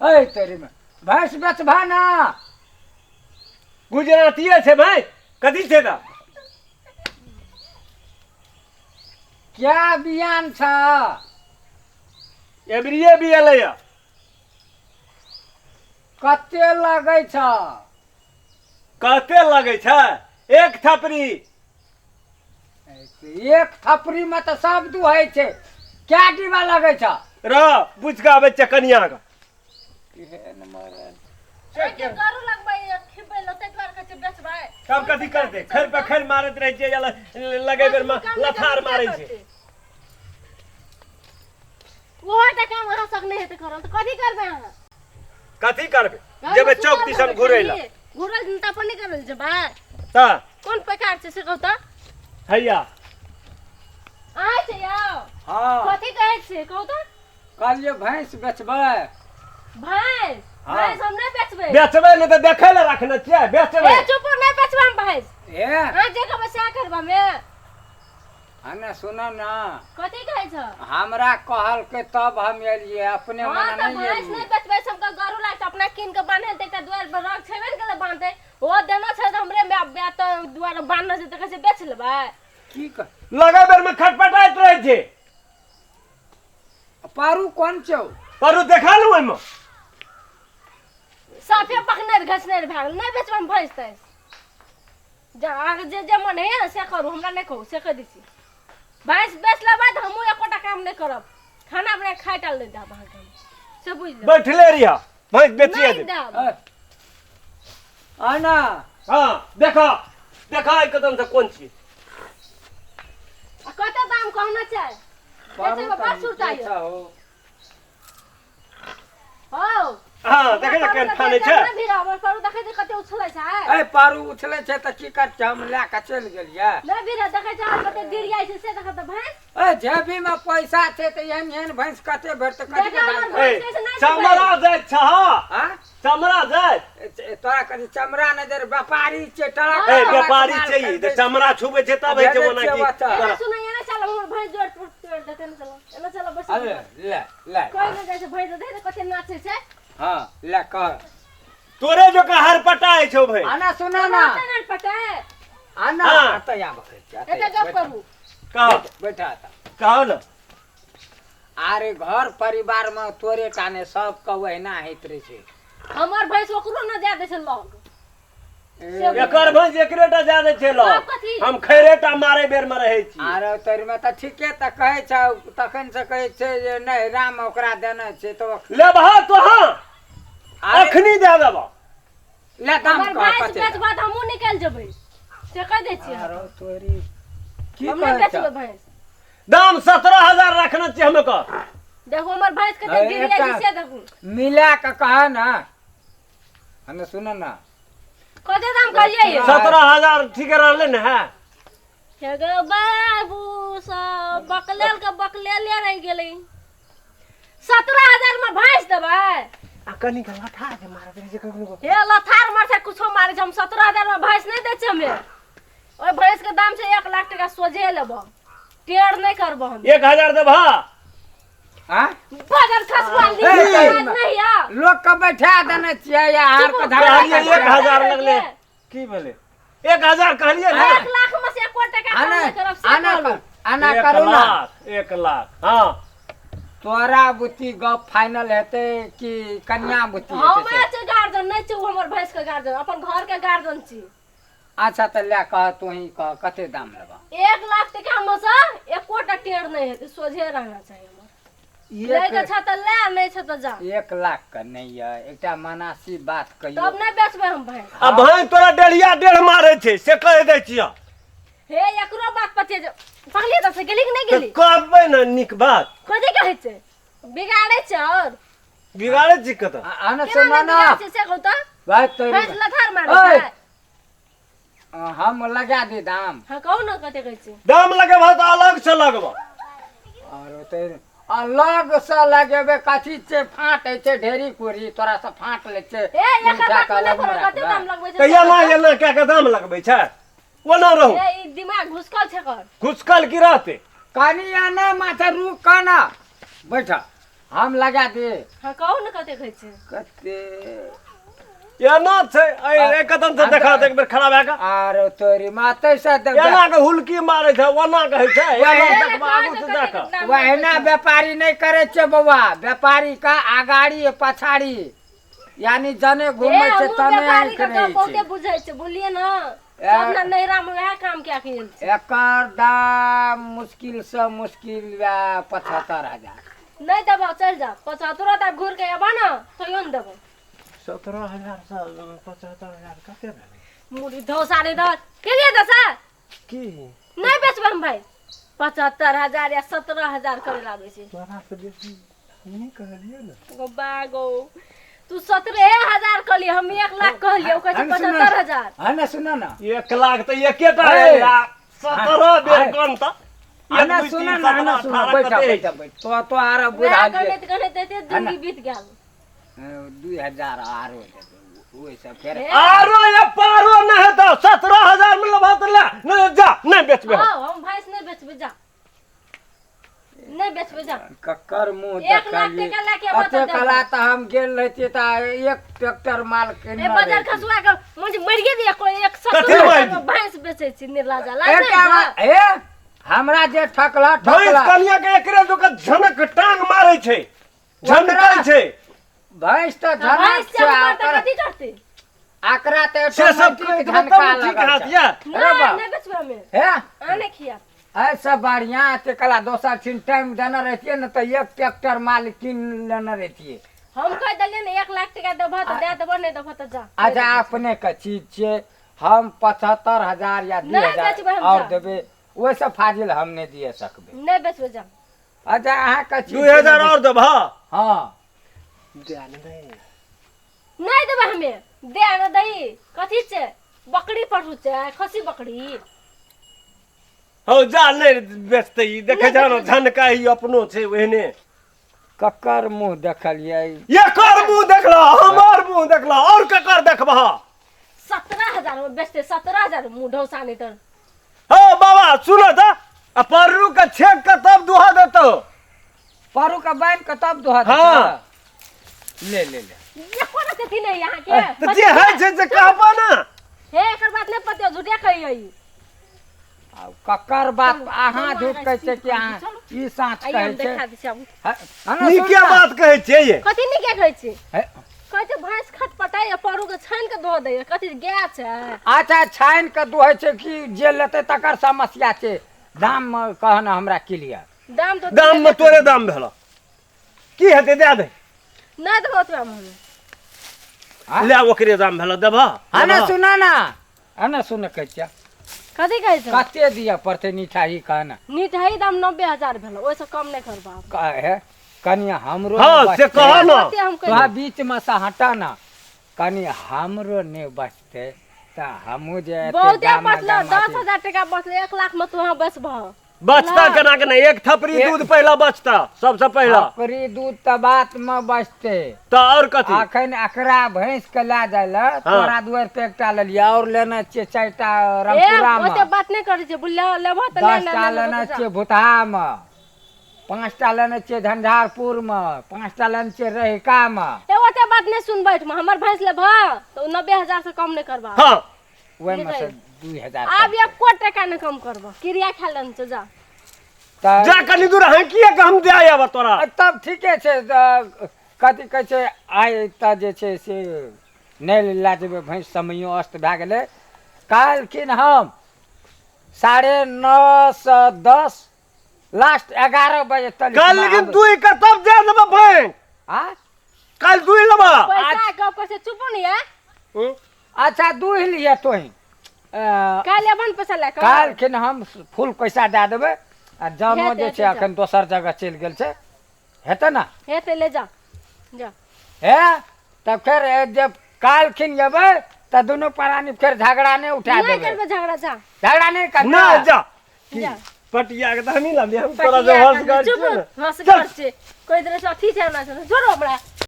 अरे तेरी में भैंस बेचबा ना गुजराती छे भाई कथी छे ना क्या बियान था एबरिये भी एलैया कते लगे छ कहते लगे छे एक थपरी एक थपरी में तो सब दुहै छे क्या डिब्बा लगे छ र बुझ के आबे छे कनिया का केहन मरल के करू लगबै खिबै लते द्वार के बेचबै सब कथी करते खैर पे खैर मारत रहे छे लगे बेर में लथार मारै छे ओहो त काम अहाँ सक नहीं हेते करल त कथी करबै अहाँ कथी करबे जेबे चौक दिसन घुरैला घुरल त अपन नहीं करल जेबै ता कोन प्रकार से कहू त हैया आइ छै यौ हाँ कथी कहै छै कहू त कहलिए भैंस बेचबै भैंस हाँ। भैंस हम नहीं बेचबै बेचबे नहीं तो देखे ले रखने छे बेचबे ए चुप नहीं बेचबै हम भैंस ए हां जे कहबै से करबा में हने सुनो ना कथी कहै छ हमरा कहल के तब हम एलिए अपने हां मने त नहीं भैंस एलिए नहीं बेचबै सबका गरू लाग अपना किन के बांधे देता द्वार पर रख छेबे न के बांधे ओ देना छै त हमरे में बे त द्वार बांधना छै त कैसे बेच लेबै की कर लगे बेर में खटपटाइत रहे छे पारू कौन छौ परू देखा लू एमे साफे पकने घसने भाग नहीं बेचबा हम भैंस तैस जा आगे जे मन है ना से करू हमरा नहीं कहू से कह दिसी भैंस बेच लेबै त हमहु एकोटा काम नहीं करब खाना बना खाइ टाल दे दाब अहाँ से बुझ ले बैठले रिया भैंस बेचिए नहीं दे दाब आना हां देखा देखा एक कदम से कौन छी कते दाम कहना छै बेचे में बात सुरता है हो हां देखे जे केन खाने छे भी हमर करू देखे जे कते उछलै छै ए पारू उछले छै त की कर हम ला के चल गेलिए नहीं भी देखे छै कते दिरिया छै से देखे त भैंस ए जेबी में पैसा छै त एहन भैंस कते भर त कथि के दाम ए चमड़ा जाय छ हां चमड़ा जाय तोरा कथि चमड़ा न दे व्यापारी छै तोरा ए व्यापारी छै ई त चमड़ा छुबे छै तब है छै ओना की सुन ये ना चल हमर भैंस जोड़ तोड़ देते न चलो एना चलो बस अरे ले ले कोई न जाय छै भैंस दे दे कते नाचे छै हां ले कर तोरे जो का हर पटाए छौ भाई आना सुना ना ना पता है आना हाँ। त या बखे एते गप करू कहो बैठा था कहो ना अरे घर परिवार में तोरे टाने सब कहे ना हित रहे छे हमर भैंस ओकरो न जा दे छै लोग एकर भैंस एकरेटा ज्यादा छै लो सब कथी? हम खैरेटा मारे बेर में रहे छी अरे तोर में त ठीके त कहे छ तखन से कहे छे जे नहीं राम ओकरा देना छे तो लेबहा तो हां अरे अखनी दे देबा ले दाम हमर का भैंस कते बेचबा त हमहु निकल जेबै से कह दे छी अरे तोरी की हम नहीं कहे बेचबै छ भैंस दाम 17000 रखना चाहिए हमें का देखो हमर भैंस कते अरे गिरिया छै एकटा- से देखू मिला के कहा ना हमें सुनो ना कते दाम कहिए ये 17000 ठीक रहले न है हे गो बाबू सब बकलेल के बकलेले रह गेलै 17000 में भैंस देबै आ कनी का लठा के मार दे जे कखनो हे लथार मार से कुछो मारे छै हम 17000 में भैंस नहीं दै छै हमें ओय भैंस के दाम छै 1 लाख टका सोझे लेबो टेढ़ नहीं करबो हम 1000 देबा हां बगल खसवा ली ए, नहीं या लोग के बैठा देने छिए या हार के धरा कहलिए 1000 लगले की भेले 1000 कहलिए ना 1 लाख में से 1 टका कम आना नहीं करब से आना कहलू। आना 1 करू ना लाख 1 लाख हां तोरा बुद्धि गप फाइनल हेते कि कन्या बुद्धि हम हेते छै गार्जियन नहीं छै उ हमर भैंस के गार्जियन अपन घर के गार्जियन छी अच्छा त ले कह तू ही कह कते दाम लेबा 1 लाख टका में से 1 टका टेढ़ नहीं हेतै सोझे रहना चाहिए हमर ले के छ त ले नहीं छ त जा 1 लाख का नहीं है एकटा मनासी बात कहियो तब नहीं बेचबै हम भैंस अब भाई तोरा डेढ़िया डेढ़ मारे छै से कह दे छिया हे एकरो बात पते जे पगली त से गेली कि नहीं गेली कहबै ना निक बात कथी कहै छै बिगाड़े छै और बिगाड़े छी कत आना केना सुना नहीं ना बिगाड़े छै से कहू त बात तो भैंस लथार मारे ओए। छै हम लगा दे दाम हां कहू ना कते कहै छै दाम लगेबा त अलग से लगबा और तो अलग से लगेबे कथी से फाटे छै ढेरी कुरी तोरा से फाट ले छै ए एकर बात नहीं करो कते दाम लगबै छै कहिया ना एना क्या के दाम लगबै छै ओना रहू ए ई दिमाग घुसकल छै कर घुसकल की रहते कनिया ना माथा रुक कना बैठा हम लगा दे हाँ कहू ने कते कहै छै कते एना छै ए कदम से देखा एक बेर खड़ा भए के आरो तोरी माते से एना के हुलकी मारै छै ओना कहै छै एना देखबा आगू से देख वहना व्यापारी नहीं करे छे बउआ व्यापारी का आगाड़ी पछाड़ी यानी जने घूमे छे तने आंख नहीं बहुते छे बुझै छै बोलिए ना सब ना नैरा में वह काम क्या कियल छै एकर दाम मुश्किल से मुश्किल 75,000 नहीं देबो चल जा 75 तक घूर के आबा ना तो योन देबो 17,000 से 75,000 कते भेलै मुड़ी धोसारे दस के लिए दसा की नहीं बेचबे हम भाई 75,000 या 17,000 करे लागे छै तोरा से बेसी नहीं कहलिए ना गो बागो तू 17,000 कहली हम 1 लाख कहली ओ कहै 75,000 है ना सुना ना 1 लाख तो एकेटा है 17 बेर कोन त आना सुना ना आना सुना बैठा बैठा बैठ तो आरा बुझा दे गणित गणित एते जिंदगी बीत गेल 2,000 आरो ओइ सब फेर आरो या पारो न है तो 17,000 में लबा तो ला नहीं जा नहीं बेचबे हां हम भैंस नहीं बेचबे जा नहीं बेचबे जा कक्कर मुंह 1 लाख टका लेके अते कला त हम गेल रहती त एक ट्रैक्टर माल के ए बाजार खसुआ के मुझे मरिए दिया कोई 170 में भैंस बेचे छी निर्लाजा ए हमरा जे ठकला भैंस कनिया के एकरे जो के झनक टांग मारै छै झनकै छै भैंस त झनक भैंस छै से आकर कथि करते आकरा त से सब झनका ठीक लगा हाथ या नहीं बेचबे में है आने खिया ऐसा बढ़िया ते कला दोसर दिन टाइम देना रहती न तो एक ट्रैक्टर माल किन लेना रहती हम कह दलिए ने 1 लाख टका देबो त दे देबो नहीं देबो त जा अच्छा अपने का चीज छे हम 75,000 या नहीं बेचबे 2,000 हम और जा। देबे वैसे फाजिल हम नहीं दिए सकबे नहीं बेचबे जा अच्छा अहाँ का चीज 2000 और देब हां हां नहीं देबे हमें दे न दई कथि छै बकरी पठु छै खसी बकरी हो जा नहीं बेचते ई देखे जानो झनका ही अपनो छै ओहने कक्कर मुंह देखलिए ये कर मुंह देखला हमार मुंह देखला और ककर देखबा 17,000 में बेचते 17,000 मुंह ढौसाने तर हो बाबा सुनो त पररू का छेक के तब दुहा देतो पारू का बैन का तब दुहा हाँ। ले ले ले ये कोन से नहीं यहां के तो जे है से कहबा ना हे एकर बात नहीं पते झूठे कहियै आ कक्कर बात अहाँ झूठ कहै छै कि अहाँ ई साँच आई कहै हम छै देखा दी सब नी क्या बात कहै छै ये कथि नहीं के कहै छै है? कहै छै भैंस खटपटाई आ परू के छान के दो दे कथि गाय छै अच्छा छाइन के दुहै छै कि जे लेते तकर समस्या छै दाम कहना हमरा क्लियर दाम तो दाम में तोरे दाम भेलो की हेते दे दे नहीं देबो तो हम ले ओकरे दाम भेलो देबा आना सुना ना आना सुन कहै छै कथि कहै छै कते दिया पड़ते मिठाई कहना मिठाई दाम 90,000 भेलो ओइ से कम नहीं करबा है कनिया हमरो हां नहीं से बचते। कह ना ओते हम तोहा कह बीच में से हटा ना कनी हमरो नहीं बचते त हमहू जे एते बहुते दाम बचलो दाम 10,000 टका बचलो 1 लाख में तू बेचबह बचता केना के नहीं एक थपरी दूध पहला बचता सबसे पहला थपरी दूध त बात में बचते तो और कथि अखन एकरा भैंस के ला जाइला तोरा दुआर पे एकटा लेलिया और लेना छै 4टा रामपुरा में ओते बात नहीं करै छै बुल्ला लेबो त ले 10टा लेना छै भुतहा में 5टा लेना छै झंझारपुर में 5टा लेना छै रहिका में ए ओते बात नहीं सुन बैठ में हमर भैंस लेबह तो 90,000 से कम नहीं करबा हां ओइ में से 2,000 आब 1 टका नहीं कम करबह क्रिया खा लन से जा जा कनी दूर है किया के हम दे आया तोरा तब ठीके छै कथी कहै छै आइ त जे छै से नहि ला जेबै भैंस समयो अस्त भए गेलै काल्हिखिन हम 9:30 से 10 लास्ट 11 बजे तक कल लेकिन तू ही का तब दे देबा भाई आ कल तू ही लेबा पैसा गप से चुप नहीं है अच्छा दूह लिए तोही काल अपन पैसा लेकर काल्हिखिन हम फुल पैसा दए देबै आ जानो हेतै, जे छै हेतै, अखन दोसर जगह चलि गेल छै हेतै ने हेते ले जा जा हे तब फेर जब काल्हिखिन जेबै त दुनू प्राणी फेर झगड़ा नहीं उठा नहीं देबै करबे झगड़ा जा झगड़ा नहीं करना ना जा जा पटिया के दानी ला हम तोरा जो हंस कर चुप हंस कर से कोई तरह से अथी छै ना छोड़ो हमरा